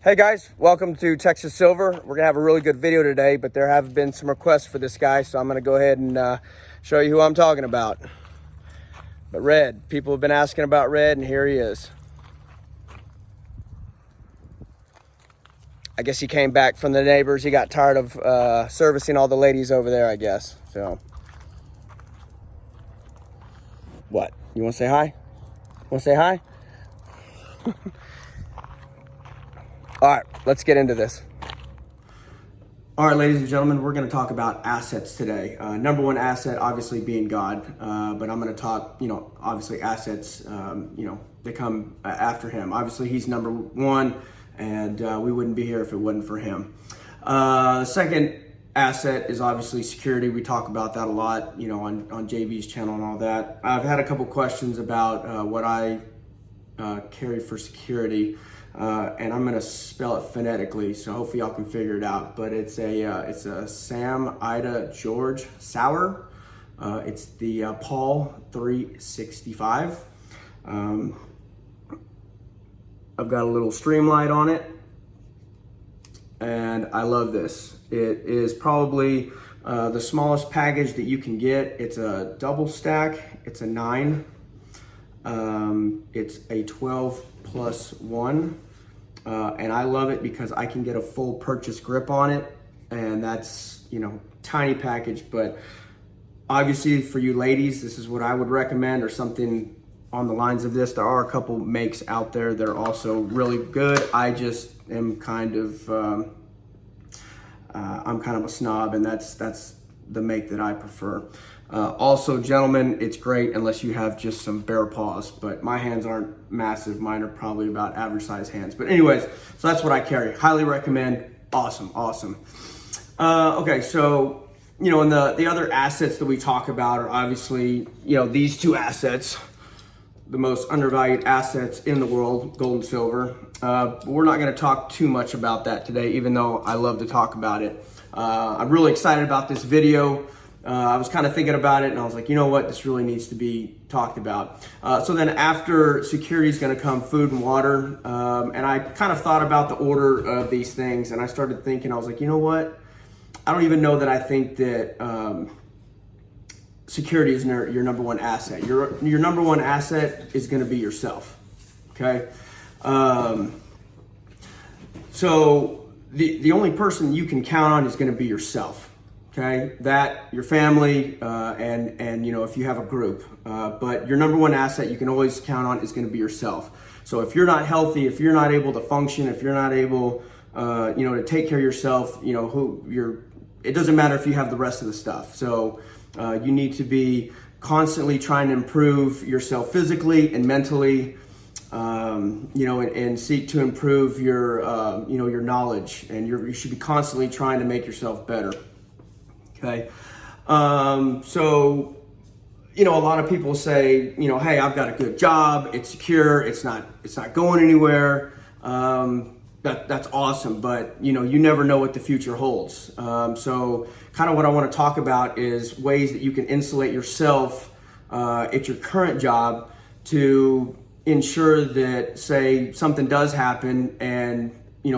Hey guys, welcome to Texas Silver. We're gonna have a really good video today, but there have been some requests for this guy, so I'm gonna go ahead and show you who I'm talking about. But Red, people have been asking about Red, and here he is. I guess he came back from the neighbors. He got tired of servicing all the ladies over there, I guess. So, what? You wanna say hi? Wanna say hi? All right, let's get into this. All right, ladies and gentlemen, we're going to talk about assets today. Number one asset, obviously, being God. But I'm going to talk, obviously assets, that come after him. Obviously, he's number one, and we wouldn't be here if it wasn't for him. Second asset is obviously security. We talk about that a lot, on JB's channel and all that. I've had a couple questions about what I carry for security. And I'm gonna spell it phonetically, so hopefully y'all can figure it out. But it's a Sam Ida George Sauer. It's the Paul 365. I've got a little streamlight on it, and I love this. It is probably the smallest package that you can get. It's a double stack. It's a 9. It's a 12+1. And I love it because I can get a full purchase grip on it, and that's, tiny package, but obviously for you ladies, this is what I would recommend, or something on the lines of this. There are a couple makes out there that are also really good. I just am kind of, I'm kind of a snob, and that's the make that I prefer. Also, gentlemen, it's great unless you have just some bare paws, but my hands aren't massive. Mine are probably about average size hands. But anyways, so that's what I carry. Highly recommend. Awesome. Okay, so, and the other assets that we talk about are obviously, these two assets, the most undervalued assets in the world, gold and silver. We're not going to talk too much about that today, even though I love to talk about it. I'm really excited about this video. I was kind of thinking about it, and I was like, you know what, this really needs to be talked about. So then after security is going to come food and water. And I kind of thought about the order of these things, and I started thinking, I was like, you know what? I don't even know that I think that security is your number one asset. Your number one asset is going to be yourself, okay? So the only person you can count on is going to be yourself. Okay, that, your family, and if you have a group. But your number one asset you can always count on is going to be yourself. So if you're not healthy, if you're not able to function, if you're not able, to take care of yourself, it doesn't matter if you have the rest of the stuff. So you need to be constantly trying to improve yourself physically and mentally, and seek to improve your, your knowledge, and you should be constantly trying to make yourself better. Okay. So, a lot of people say, hey, I've got a good job. It's secure. It's not going anywhere. That's awesome. But, you never know what the future holds. So kind of what I want to talk about is ways that you can insulate yourself, at your current job to ensure that, say, something does happen and,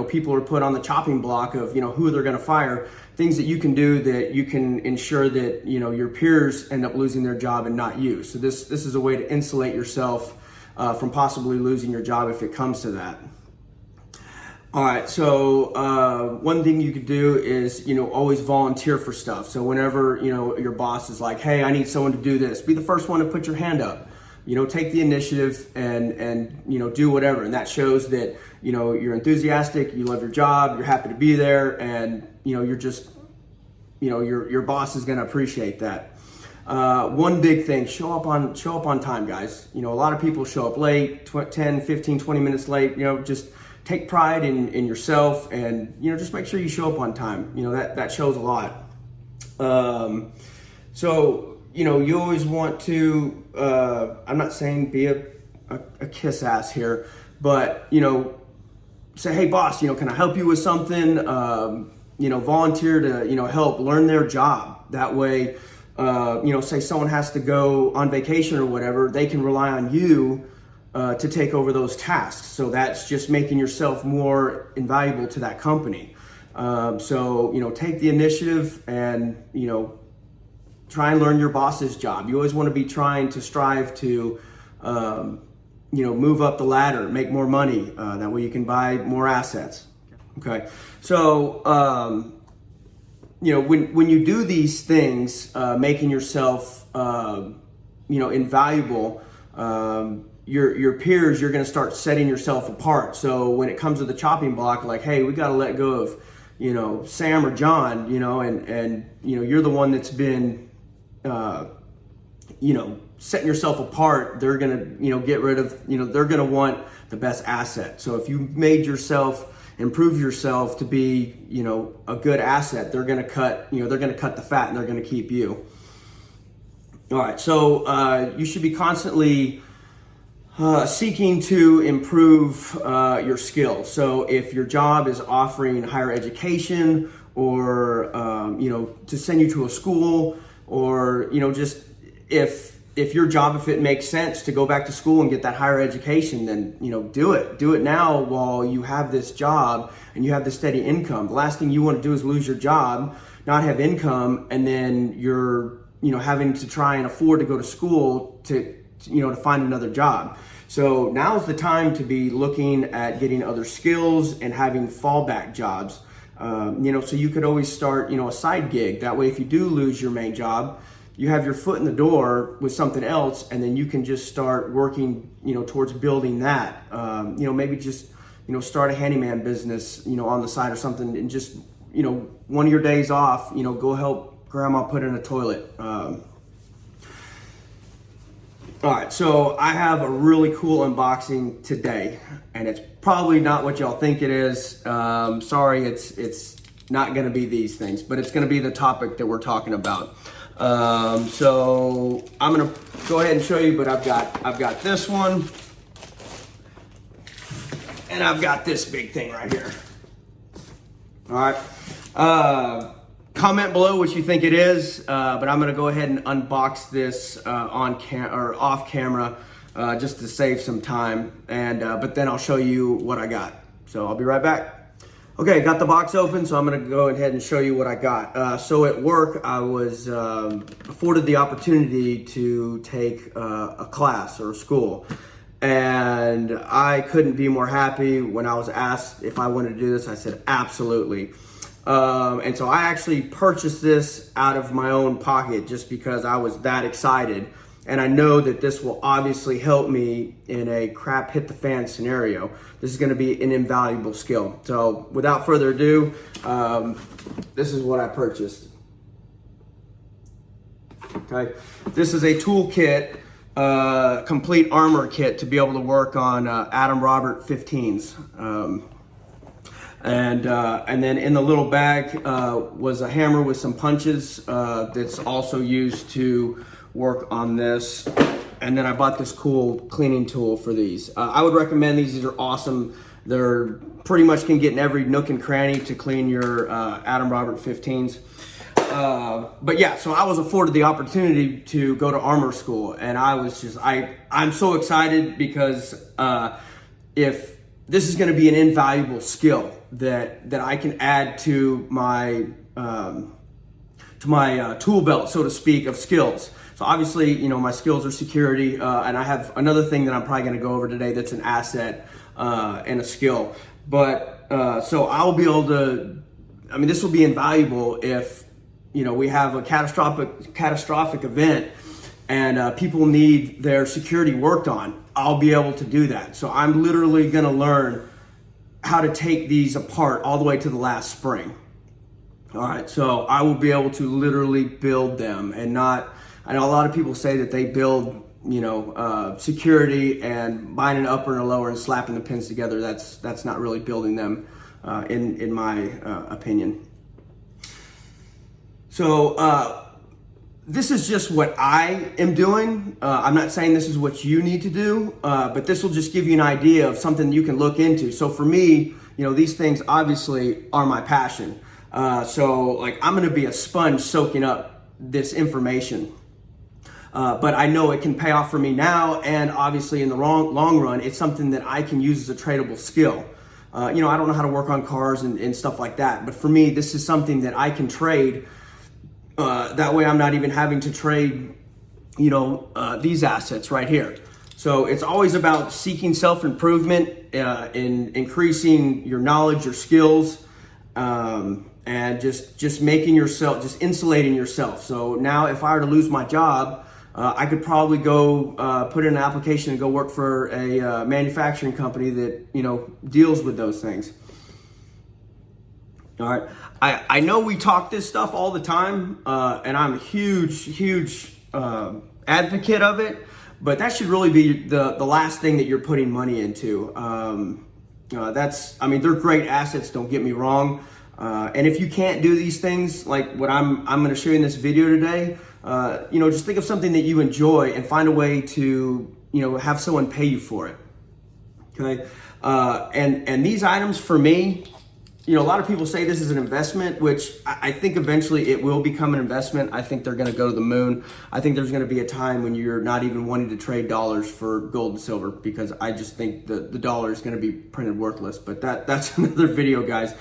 people are put on the chopping block of, who they're going to fire. Things that you can do that you can ensure that, your peers end up losing their job and not you. So this is a way to insulate yourself from possibly losing your job if it comes to that. All right, so one thing you could do is, always volunteer for stuff. So whenever, your boss is like, hey, I need someone to do this, be the first one to put your hand up. Take the initiative and do whatever. And that shows that, you're enthusiastic, you love your job, you're happy to be there, and, you're just, your boss is going to appreciate that. One big thing, show up on time, guys. A lot of people show up late, 10, 15, 20 minutes late. Just take pride in yourself, and, just make sure you show up on time. That shows a lot. So, you always want to, I'm not saying be a kiss ass here, but, say, hey boss, can I help you with something? Volunteer to, help learn their job. That way, say someone has to go on vacation or whatever, they can rely on you to take over those tasks. So that's just making yourself more invaluable to that company. So, take the initiative and, try and learn your boss's job. You always want to be trying to strive to, move up the ladder, make more money. That way you can buy more assets. Okay. So, when you do these things, making yourself, invaluable, your peers, you're going to start setting yourself apart. So when it comes to the chopping block, like, hey, we got to let go of, Sam or John, and you're the one that's been, setting yourself apart. They're going to, get rid of, they're going to want the best asset. So if you made yourself, improve yourself to be, a good asset, they're going to cut, the fat and they're going to keep you. All right. So, you should be constantly, seeking to improve your skills. So if your job is offering higher education or, to send you to a school or, just if your job, if it makes sense to go back to school and get that higher education, then, do it. Do it now while you have this job and you have this steady income. The last thing you want to do is lose your job, not have income, and then you're, having to try and afford to go to school to find another job. So now's the time to be looking at getting other skills and having fallback jobs. So you could always start, a side gig. That way, if you do lose your main job, you have your foot in the door with something else, and then you can just start working, towards building that. Maybe just, start a handyman business, on the side or something, and just, one of your days off, go help grandma put in a toilet. All right, so I have a really cool unboxing today, and it's probably not what y'all think it is. Sorry, it's not gonna be these things, but it's gonna be the topic that we're talking about. So I'm gonna go ahead and show you, but I've got this one, and I've got this big thing right here. All right. Comment below what you think it is, but I'm gonna go ahead and unbox this off camera, just to save some time. And but then I'll show you what I got. So I'll be right back. Okay, got the box open, so I'm gonna go ahead and show you what I got. So at work, I was afforded the opportunity to take a class or a school, and I couldn't be more happy. When I was asked if I wanted to do this, I said absolutely. And so I actually purchased this out of my own pocket just because I was that excited. And I know that this will obviously help me in a crap hit the fan scenario. This is going to be an invaluable skill. So without further ado, this is what I purchased. Okay. This is a toolkit, complete armor kit to be able to work on Adam Robert 15s. And then in the little bag was a hammer with some punches that's also used to work on this. And then I bought this cool cleaning tool for these. I would recommend these. These are awesome. They're pretty much can get in every nook and cranny to clean your Adam Robert 15s. But yeah, so I was afforded the opportunity to go to armor school, and I was just, I'm so excited because if this is going to be an invaluable skill that I can add to my tool belt, so to speak, of skills. So obviously, my skills are security, and I have another thing that I'm probably going to go over today that's an asset and a skill. But so I'll be able to, this will be invaluable if we have a catastrophic event and people need their security worked on. I'll be able to do that. So I'm literally going to learn how to take these apart all the way to the last spring. All right, so I will be able to literally build them, and not, I know a lot of people say that they build, security and buying an upper and a lower and slapping the pins together. That's not really building them, in my opinion. So this is just what I am doing. I'm not saying this is what you need to do, but this will just give you an idea of something you can look into. So for me, these things obviously are my passion. So like I'm gonna be a sponge soaking up this information. But I know it can pay off for me now, and obviously in the long run, it's something that I can use as a tradable skill. I don't know how to work on cars and stuff like that, but for me, this is something that I can trade. That way I'm not even having to trade, these assets right here. So it's always about seeking self-improvement, in increasing your knowledge, your skills, and just making yourself, just insulating yourself. So now if I were to lose my job, I could probably go put in an application and go work for a manufacturing company that, deals with those things. All right. I know we talk this stuff all the time, and I'm a huge advocate of it, but that should really be the last thing that you're putting money into. They're great assets, don't get me wrong. And if you can't do these things, like what I'm going to show you in this video today, just think of something that you enjoy and find a way to, have someone pay you for it. Okay. And these items for me, a lot of people say this is an investment, which I think eventually it will become an investment. I think they're going to go to the moon. I think there's going to be a time when you're not even wanting to trade dollars for gold and silver, because I just think the dollar is going to be printed worthless. But that's another video, guys.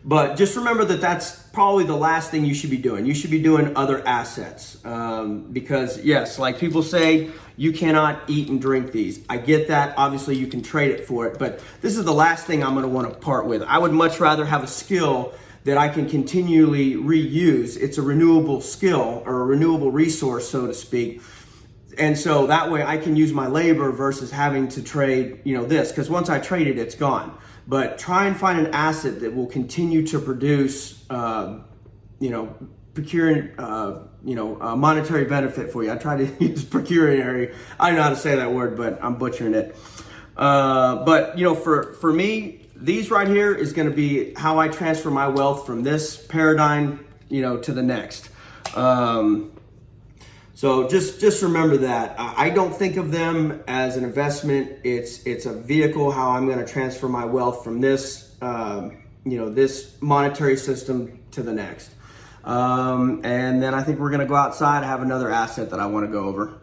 But just remember that that's probably the last thing you should be doing. You should be doing other assets, because yes, like people say, you cannot eat and drink these. I get that. Obviously you can trade it for it, but this is the last thing I'm going to want to part with. I would much rather have a skill that I can continually reuse. It's a renewable skill, or a renewable resource, so to speak. And so that way I can use my labor versus having to trade, this, because once I trade it, it's gone. But try and find an asset that will continue to produce, procuring, monetary benefit for you. I try to use pecuniary. I don't know how to say that word, but I'm butchering it. But for me, these right here is going to be how I transfer my wealth from this paradigm, to the next. So just remember that. I don't think of them as an investment. It's a vehicle how I'm going to transfer my wealth from this, this monetary system to the next. And then I think we're going to go outside and have another asset that I want to go over.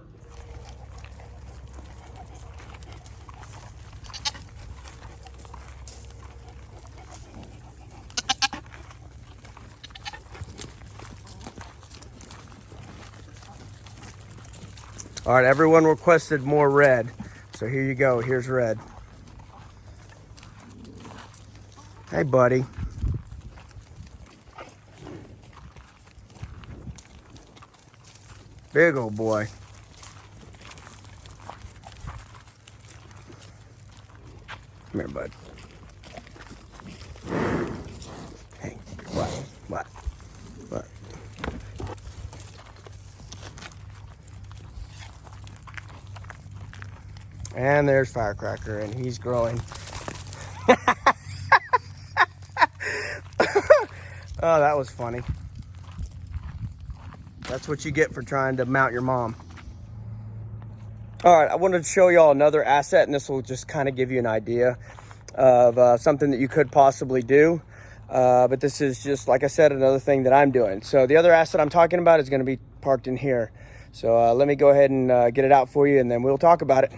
All right, everyone requested more red, so here you go. Here's red. Hey, buddy. Big old boy. Come here, bud. Hey, what? And there's Firecracker, and he's growing. Oh, that was funny. That's what you get for trying to mount your mom. All right, I wanted to show y'all another asset, and this will just kind of give you an idea of something that you could possibly do. But this is just, like I said, another thing that I'm doing. So the other asset I'm talking about is going to be parked in here. So let me go ahead and get it out for you, and then we'll talk about it.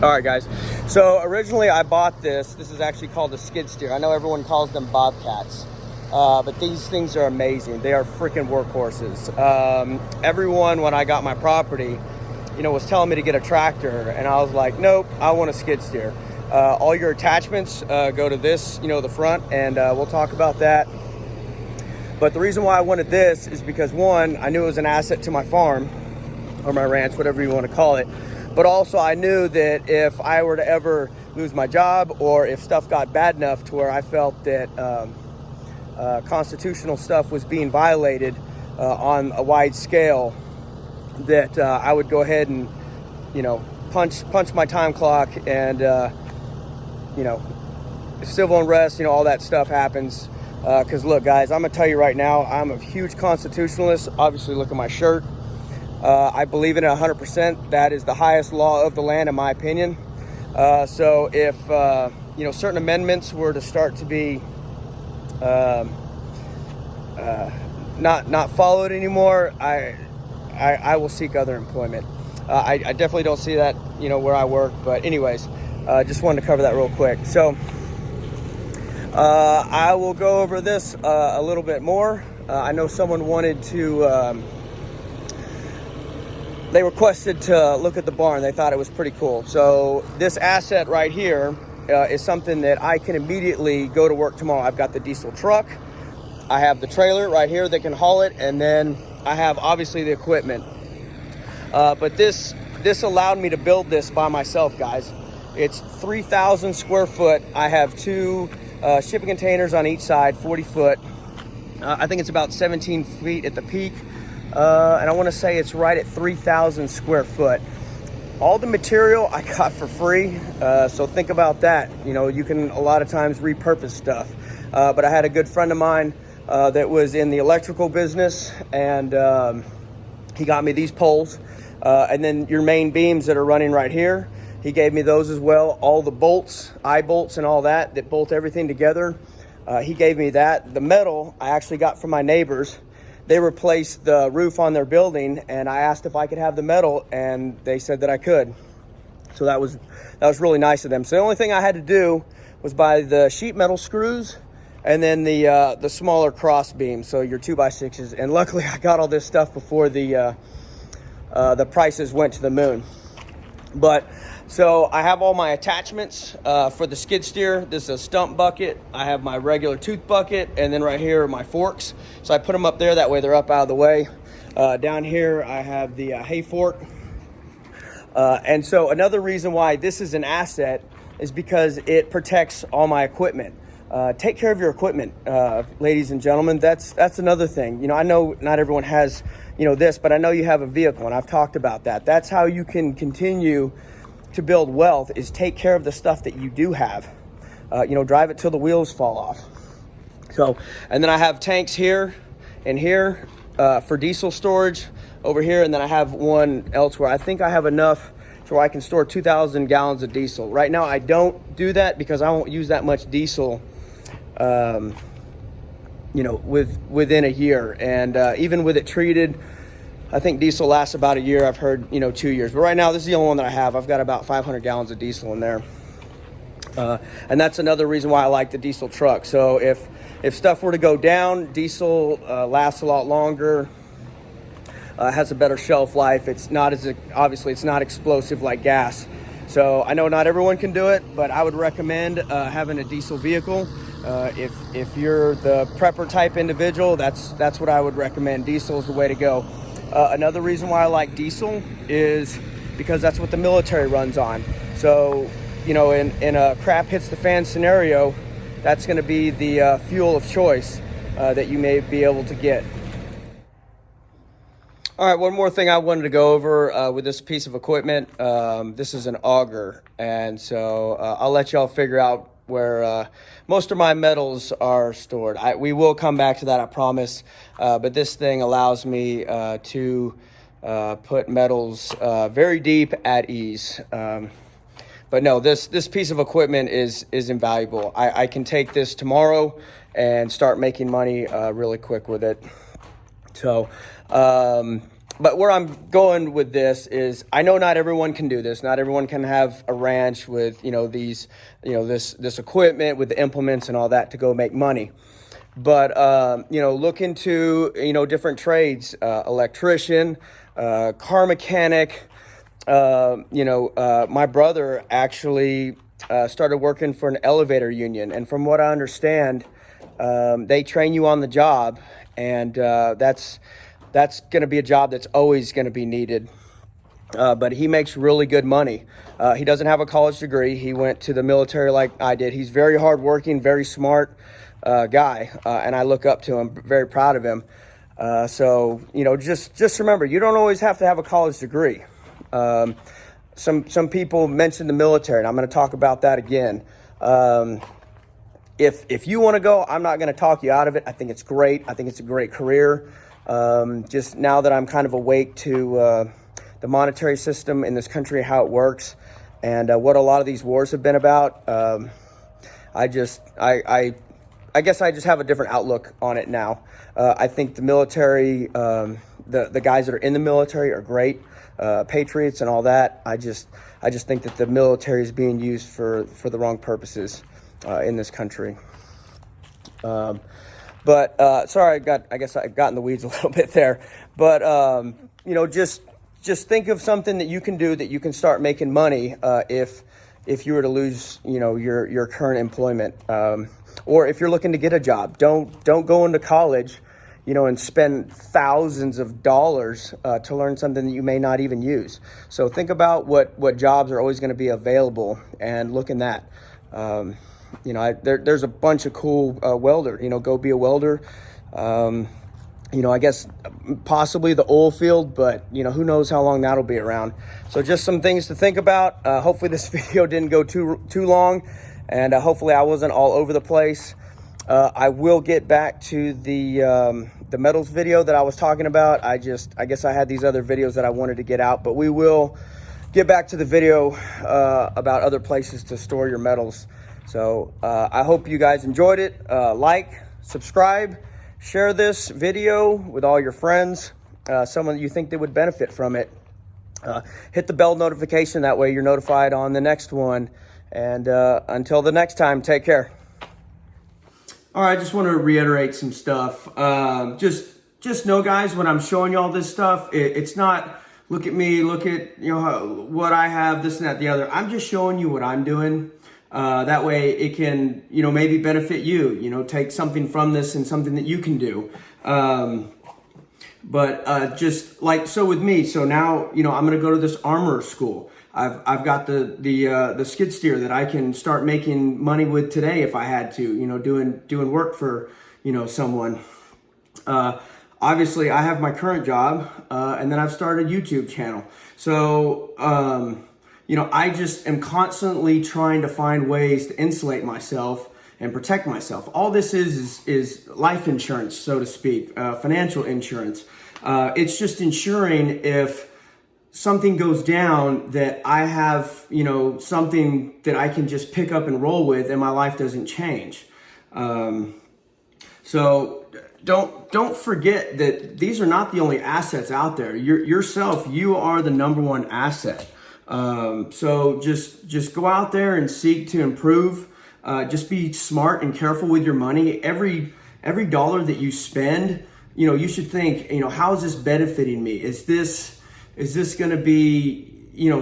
All right, guys. So originally I bought this. This is actually called a skid steer. I know everyone calls them Bobcats, but these things are amazing. They are freaking workhorses. Everyone, when I got my property, was telling me to get a tractor, and I was like, nope, I want a skid steer. All your attachments go to this, the front, and we'll talk about that. But the reason why I wanted this is because, one, I knew it was an asset to my farm, or my ranch, whatever you want to call it. But also I knew that if I were to ever lose my job, or if stuff got bad enough to where I felt that constitutional stuff was being violated on a wide scale, that I would go ahead and, punch my time clock, and, civil unrest, all that stuff happens. Because look, guys, I'm going to tell you right now, I'm a huge constitutionalist. Obviously, look at my shirt. I believe in it 100%. That is the highest law of the land, in my opinion. So if, certain amendments were to start to be not followed anymore, I will seek other employment. I definitely don't see that, where I work. But anyways, just wanted to cover that real quick. So I will go over this a little bit more. I know someone wanted to, they requested to look at the barn. They thought it was pretty cool. So this asset right here is something that I can immediately go to work tomorrow. I've got the diesel truck. I have the trailer right here that can haul it. And then I have obviously the equipment. But this allowed me to build this by myself, guys. It's 3,000 square foot. I have two shipping containers on each side, 40 foot. I think it's about 17 feet at the peak. And I want to say it's right at 3,000 square foot. All the material I got for free. So think about that. You can a lot of times repurpose stuff. But I had a good friend of mine that was in the electrical business, and he got me these poles. And then your main beams that are running right here, he gave me those as well. All the bolts, eye bolts and all that bolt everything together. He gave me that. The metal I actually got from my neighbors. They replaced the roof on their building, and I asked if I could have the metal, and they said that I could. So that was really nice of them. So the only thing I had to do was buy the sheet metal screws, and then the smaller cross beams, so your 2x6s. And luckily, I got all this stuff before the prices went to the moon. But so I have all my attachments for the skid steer. This is a stump bucket. I have my regular tooth bucket, and then right here are my forks. So I put them up there. That way they're up out of the way. Down here I have the hay fork. And so another reason why this is an asset is because it protects all my equipment. Take care of your equipment, ladies and gentlemen. That's another thing. I know not everyone has, this, but I know you have a vehicle, and I've talked about that. That's how you can continue to build wealth, is take care of the stuff that you do have. Drive it till the wheels fall off. So, and then I have tanks here and here for diesel storage over here, and then I have one elsewhere. I think I have enough to where I can store 2,000 gallons of diesel. Right now I don't do that because I won't use that much diesel within a year. And even with it treated, I think diesel lasts about a year. I've heard 2 years, but right now this is the only one that I have. I've got about 500 gallons of diesel in there. And that's another reason why I like the diesel truck. So if stuff were to go down, diesel lasts a lot longer, has a better shelf life. It's not it's not explosive like gas. So I know not everyone can do it, but I would recommend having a diesel vehicle. If you're the prepper type individual, that's what I would recommend. Diesel is the way to go. Another reason why I like diesel is because that's what the military runs on. So, in a crap hits the fan scenario, that's going to be the fuel of choice that you may be able to get. All right, one more thing I wanted to go over with this piece of equipment. This is an auger, and so I'll let y'all figure out where most of my metals are stored. We will come back to that, I promise. But this thing allows me to put metals very deep at ease. But no, this piece of equipment is invaluable. I can take this tomorrow and start making money really quick with it. So, but where I'm going with this is, I know not everyone can do this. Not everyone can have a ranch with, this equipment with the implements and all that to go make money. But, look into, different trades, electrician, car mechanic. My brother actually started working for an elevator union. And from what I understand, they train you on the job, and that's going to be a job that's always going to be needed. But he makes really good money. He doesn't have a college degree. He went to the military like I did. He's very hardworking, very smart. guy, and I look up to him, very proud of him. So, just remember, you don't always have to have a college degree. Some people mention the military, and I'm going to talk about that again. If you want to go, I'm not going to talk you out of it. I think it's great. I think it's a great career. Just now that I'm kind of awake to the monetary system in this country, how it works, and what a lot of these wars have been about, I guess I just have a different outlook on it now. I think the military, the guys that are in the military are great, patriots and all that. I just think that the military is being used for the wrong purposes in this country. Sorry, I guess I got in the weeds a little bit there. But just think of something that you can do that you can start making money if you were to lose your current employment, or if you're looking to get a job. Don't go into college and spend thousands of dollars to learn something that you may not even use. So think about what jobs are always going to be available and look in that. There's a bunch of cool welder. Go be a welder. I guess possibly the oil field, but who knows how long that'll be around. So just some things to think about. Hopefully this video didn't go too long, and hopefully I wasn't all over the place. I will get back to the metals video that I was talking about. I guess I had these other videos that I wanted to get out, but we will get back to the video about other places to store your metals. So I hope you guys enjoyed it. Like, subscribe, share this video with all your friends, someone that you think that would benefit from it. Hit the bell notification, that way you're notified on the next one. And until the next time, take care. All right, I just want to reiterate some stuff. Just know, guys, when I'm showing you all this stuff, it's not look at me, look at what I have, this and that, the other. I'm just showing you what I'm doing. That way it can, maybe benefit you, take something from this and something that you can do. Just like, so with me, so now, I'm going to go to this armor school. I've got the skid steer that I can start making money with today if I had to, doing work for, someone. Obviously I have my current job, and then I've started a YouTube channel. So, I just am constantly trying to find ways to insulate myself and protect myself. All this is life insurance, so to speak, financial insurance. It's just ensuring if something goes down that I have, something that I can just pick up and roll with and my life doesn't change. So don't forget that these are not the only assets out there. Yourself, you are the number one asset. So just go out there and seek to improve. Just be smart and careful with your money. Every dollar that you spend, you should think, how is this benefiting me? Is this going to be,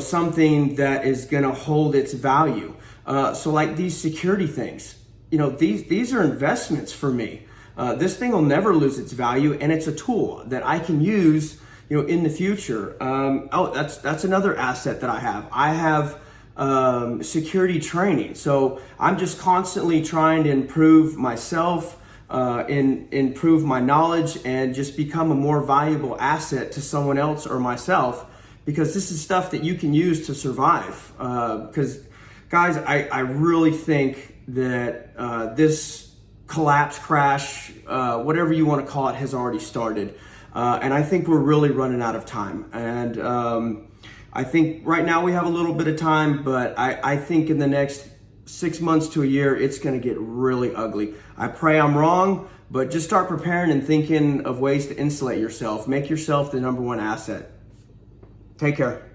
something that is going to hold its value? So like these security things, these are investments for me. This thing will never lose its value, and it's a tool that I can use in the future. That's another asset that I have. I have security training. So I'm just constantly trying to improve myself, improve my knowledge, and just become a more valuable asset to someone else or myself, because this is stuff that you can use to survive. Because guys, I really think that this collapse, crash, whatever you want to call it, has already started. And I think we're really running out of time. And I think right now we have a little bit of time, but I think in the next 6 months to a year, it's going to get really ugly. I pray I'm wrong, but just start preparing and thinking of ways to insulate yourself. Make yourself the number one asset. Take care.